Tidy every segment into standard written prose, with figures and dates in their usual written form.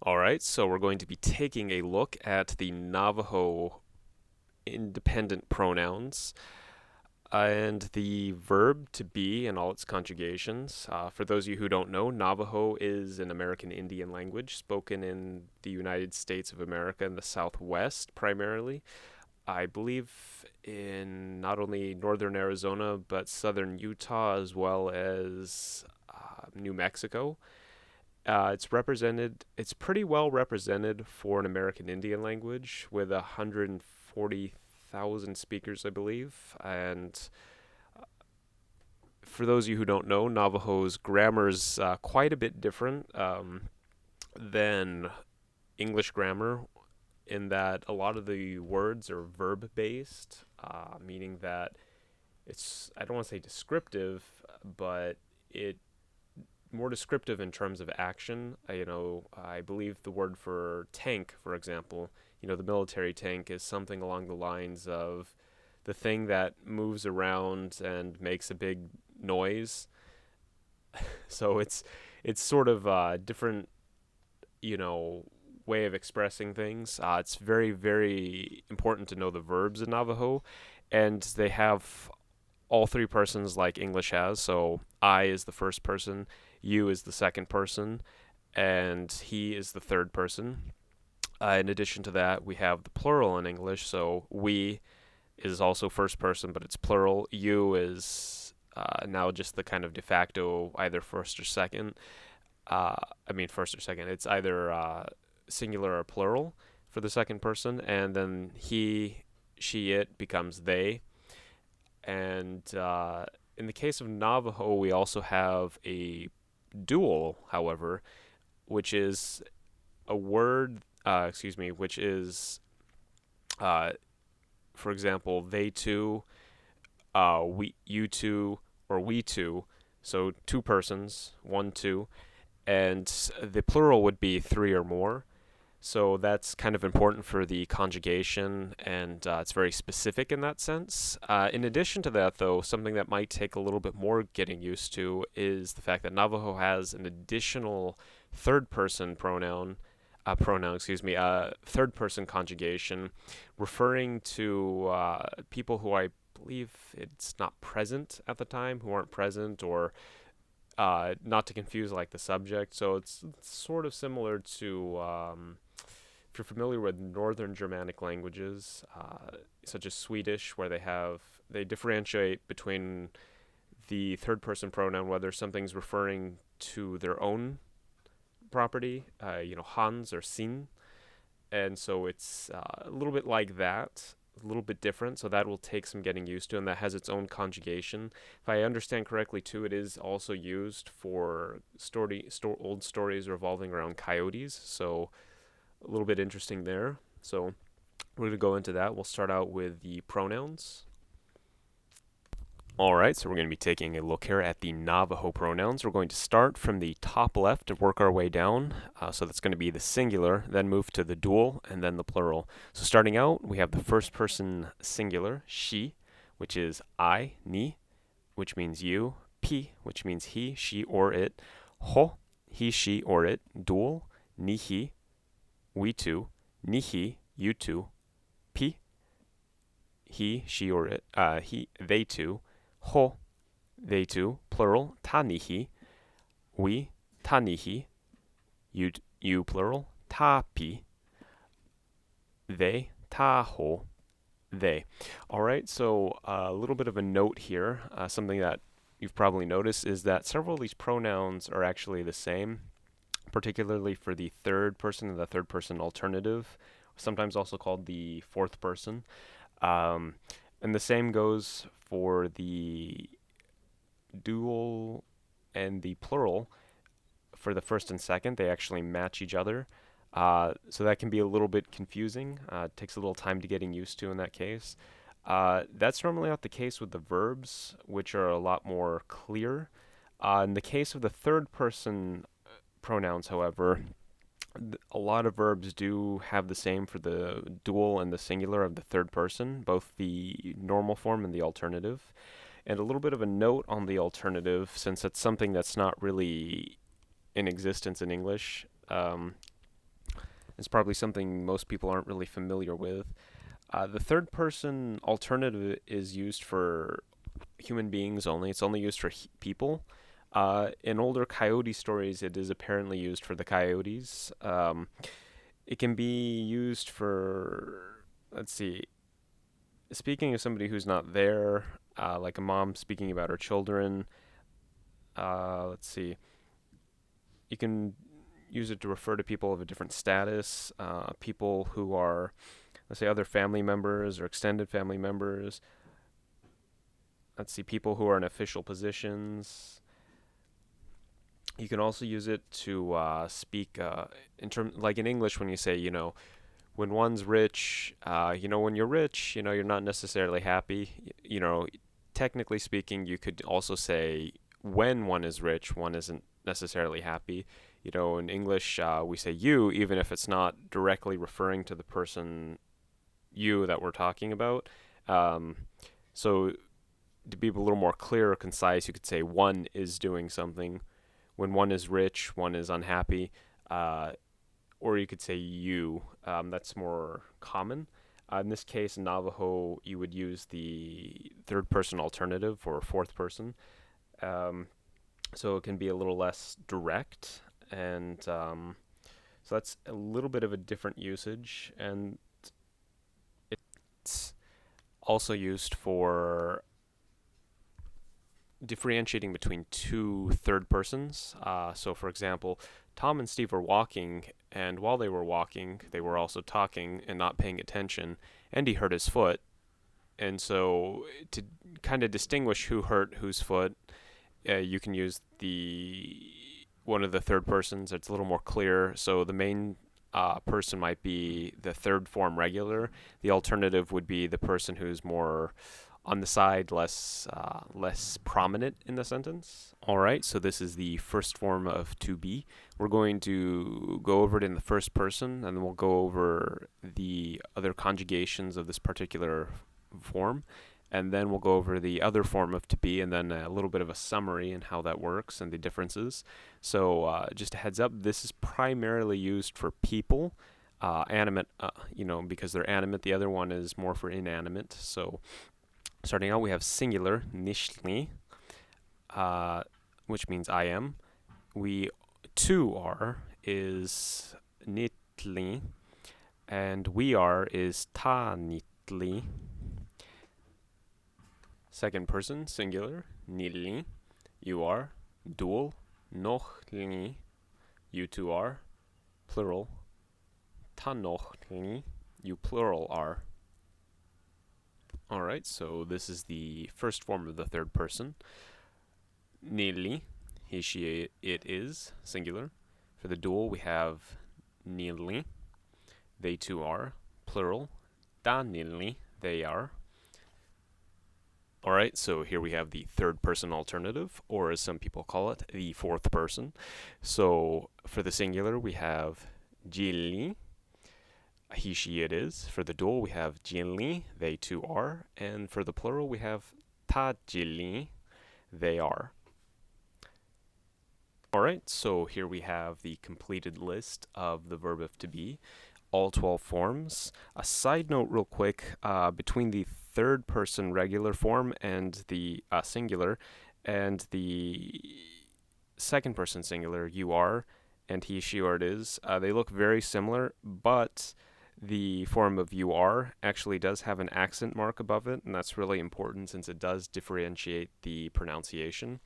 All right, so we're going to be taking a look at the Navajo independent pronouns and the verb to be and all its conjugations. For those of you who don't know, Navajo is an American Indian language spoken in the United States of America in the Southwest primarily. I believe in not only northern Arizona, but southern Utah as well as New Mexico. It's pretty well represented for an American Indian language with 140,000 speakers, I believe. And for those of you who don't know, Navajo's grammar is quite a bit different than English grammar in that a lot of the words are verb based, meaning that I don't want to say descriptive, but it more descriptive in terms of action. I believe the word for tank, for example, the military tank is something along the lines of the thing that moves around and makes a big noise. So it's sort of a different, you know, way of expressing things. It's very, very important to know the verbs in Navajo, and they have all three persons like English has. So I is the first person, you is the second person, and he is the third person. In addition to that, we have the plural in English. So we is also first person, but it's plural. You is now just the kind of de facto either first or second. First or second. It's either singular or plural for the second person, and then he, she, it becomes they. And in the case of Navajo, we also have a dual, however, which is a word, which is, uh, for example, they two, you two, or we two. So two persons, one, two. And the plural would be three or more. So that's kind of important for the conjugation, and it's very specific in that sense. In addition to that, though, something that might take a little bit more getting used to is the fact that Navajo has an additional third-person third-person conjugation, referring to people who I believe it's not present at the time, who aren't present, or not to confuse like the subject. So it's sort of similar to if you're familiar with Northern Germanic languages, such as Swedish, where they differentiate between the third person pronoun, whether something's referring to their own property, Hans or Sin. And so it's a little bit like that, a little bit different. So that will take some getting used to, and that has its own conjugation. If I understand correctly, too, it is also used for old stories revolving around coyotes. So a little bit interesting there. So we're going to go into that. We'll start out with the pronouns. All right, so we're going to be taking a look here at the Navajo pronouns. We're going to start from the top left and work our way down. So that's going to be the singular, then move to the dual, and then the plural. So starting out, we have the first person singular, she, which is I, ni, which means you, pi, which means he, she, or it, ho, he, she, or it, dual, ni, he, we two, ni, he, you two, pi, he, she, or it, they two, ho, they two, plural, tanihi, we, tanihi, you plural, tapi, they, taho, they. All right, so a little bit of a note here, something that you've probably noticed is that several of these pronouns are actually the same, particularly for the third person and the third person alternative, sometimes also called the fourth person. And the same goes for the dual and the plural. For the first and second, they actually match each other. So that can be a little bit confusing. It takes a little time to getting used to in that case. That's normally not the case with the verbs, which are a lot more clear. In the case of the third person pronouns, however, a lot of verbs do have the same for the dual and the singular of the third person, both the normal form and the alternative. And a little bit of a note on the alternative, since it's something that's not really in existence in English. It's probably something most people aren't really familiar with. The third person alternative is used for human beings only. It's only used for people. In older coyote stories, it is apparently used for the coyotes. It can be used for, let's see, speaking of somebody who's not there, like a mom speaking about her children. Let's see, you can use it to refer to people of a different status, people who are, let's say, other family members or extended family members. Let's see, people who are in official positions. You can also use it to speak in terms, like in English, when you say, when one's rich, when you're rich, you're not necessarily happy. Technically speaking, you could also say when one is rich, one isn't necessarily happy. In English, we say you, even if it's not directly referring to the person you that we're talking about. So to be a little more clear or concise, you could say one is doing something. When one is rich, one is unhappy. Or you could say you. That's more common. In this case, in Navajo, you would use the third person alternative or fourth person. So it can be a little less direct. And so that's a little bit of a different usage. And it's also used for differentiating between two third persons. So, for example, Tom and Steve were walking, and while they were walking, they were also talking and not paying attention, and he hurt his foot. And so, to kind of distinguish who hurt whose foot, you can use one of the third persons. It's a little more clear. So the main person might be the third form regular. The alternative would be the person who's more on the side, less prominent in the sentence. All right, so this is the first form of to be. We're going to go over it in the first person, and then we'll go over the other conjugations of this particular form, and then we'll go over the other form of to be, and then a little bit of a summary and how that works and the differences. So just a heads up, this is primarily used for people, animate, because they're animate. The other one is more for inanimate. So starting out, we have singular, nishli, which means I am. We two are is nitli, and we are is ta nitli. Second person, singular, nilli. You are. Dual, nochli. You two are. Plural, tanochli. You plural are. Alright, so this is the first form of the third person. Nili, he, she, it is, singular. For the dual, we have nili, they two are. Plural, ta nili, they are. Alright, so here we have the third person alternative, or as some people call it, the fourth person. So for the singular, we have jili, he, she, it is. For the dual, we have jili, they two are. And for the plural, we have ta jili, they are. Alright, so here we have the completed list of the verb of to be, all 12 forms. A side note real quick, between the third person regular form and the singular, and the second person singular, you are, and he, she, or it is, they look very similar, but the form of you are actually does have an accent mark above it, and that's really important since it does differentiate the pronunciation.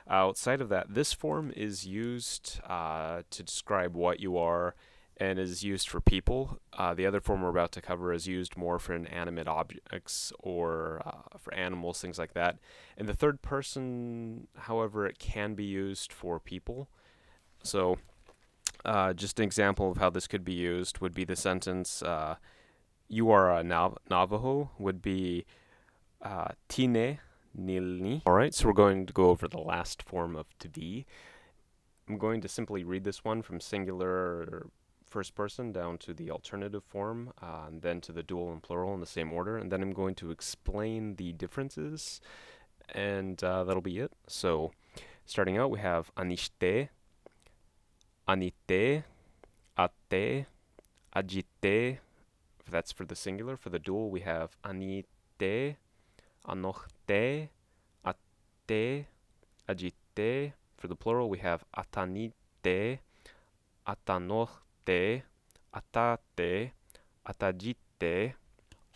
Outside of that, this form is used to describe what you are and is used for people. The other form we're about to cover is used more for inanimate objects or for animals, things like that. In the third person, however, it can be used for people. So just an example of how this could be used would be the sentence, you are a Navajo, would be tine nilni. Alright, so we're going to go over the last form of to be. I'm going to simply read this one from singular or first person down to the alternative form, and then to the dual and plural in the same order, and then I'm going to explain the differences, and that'll be it. So starting out, we have anishte, anite, ate, Agite, that's for the singular. For the dual, we have anite, anochte, ate, agite. For the plural, we have atanite, atanochte, atate, atagite.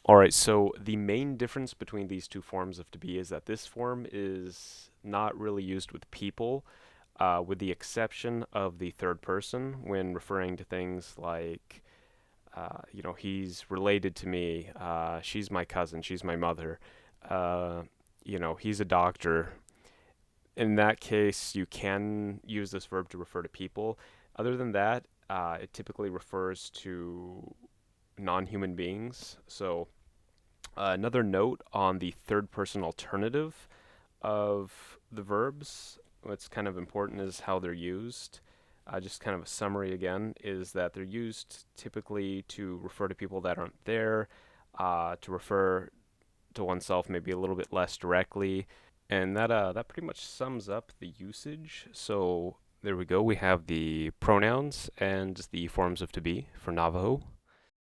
All right, so the main difference between these two forms of to be is that this form is not really used with people, with the exception of the third person when referring to things like, he's related to me, she's my cousin, she's my mother, he's a doctor. In that case, you can use this verb to refer to people. Other than that, it typically refers to non human beings. So, another note on the third person alternative of the verbs, what's kind of important is how they're used. Just kind of a summary again is that they're used typically to refer to people that aren't there, to refer to oneself maybe a little bit less directly, and that pretty much sums up the usage. So there we go. We have the pronouns and the forms of to be for Navajo.